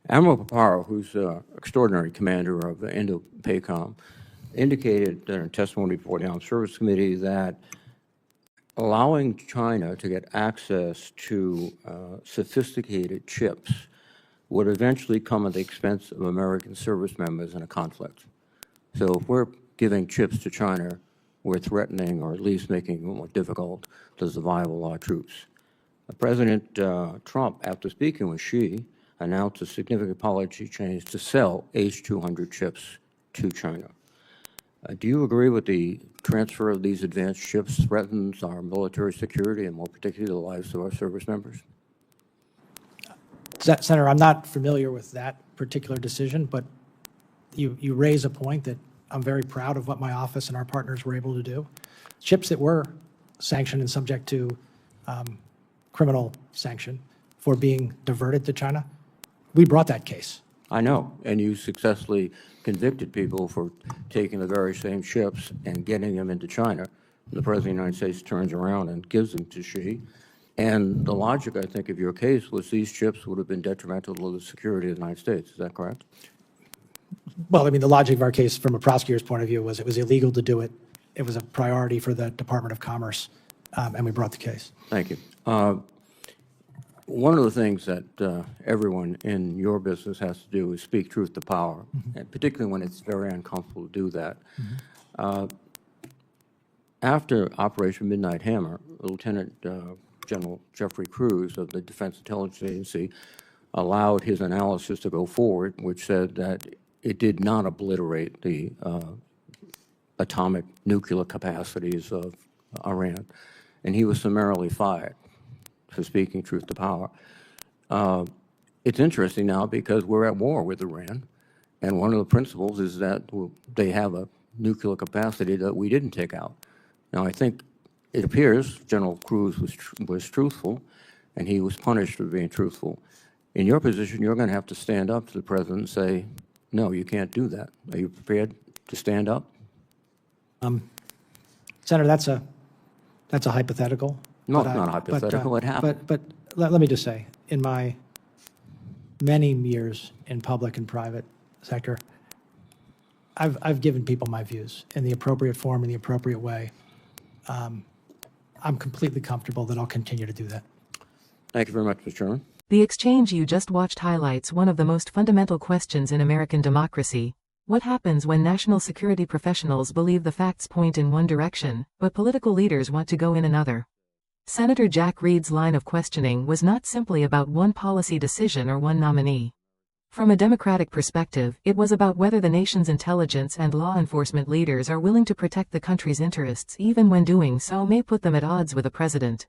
Admiral Paparo, who's extraordinary commander of the Indo-PACOM, indicated in a testimony before the Armed Services Committee that allowing China to get access to sophisticated chips would eventually come at the expense of American service members in a conflict. So if we're giving chips to China, we're threatening or at least making it more difficult to survive our troops. President Trump, after speaking with Xi, announced a significant policy change to sell H-200 chips to China. Do you agree with the transfer of these advanced chips threatens our military security and more particularly the lives of our service members? Senator, I'm not familiar with that particular decision, but you raise a point that I'm very proud of what my office and our partners were able to do. Chips that were sanctioned and subject to criminal sanction for being diverted to China, we brought that case. I know, and you successfully convicted people for taking the very same chips and getting them into China. The President of the United States turns around and gives them to Xi. And the logic, I think, of your case was these chips would have been detrimental to the security of the United States. Is that correct? Well, I mean, the logic of our case from a prosecutor's point of view was it was illegal to do it. It was a priority for the Department of Commerce, and we brought the case. Thank you. One of the things that everyone in your business has to do is speak truth to power, and particularly when it's very uncomfortable to do that. After Operation Midnight Hammer, Lieutenant General Jeffrey Cruz of the Defense Intelligence Agency allowed his analysis to go forward, which said that it did not obliterate the atomic nuclear capacities of Iran, and he was summarily fired for speaking truth to power. It's interesting now because we're at war with Iran, and one of the principles is that they have a nuclear capacity that we didn't take out. Now, I think it appears General Cruz was truthful, and he was punished for being truthful. In your position, you're going to have to stand up to the President and say, no, you can't do that. Are you prepared to stand up? Senator, that's a hypothetical. No, it's not hypothetical. It happened. But let me just say, in my many years in public and private sector, I've given people my views in the appropriate form, in the appropriate way. I'm completely comfortable that I'll continue to do that. Thank you very much, Mr. Chairman. The exchange you just watched highlights one of the most fundamental questions in American democracy. What happens when national security professionals believe the facts point in one direction, but political leaders want to go in another? Senator Jack Reed's line of questioning was not simply about one policy decision or one nominee. From a Democratic perspective, it was about whether the nation's intelligence and law enforcement leaders are willing to protect the country's interests even when doing so may put them at odds with the president.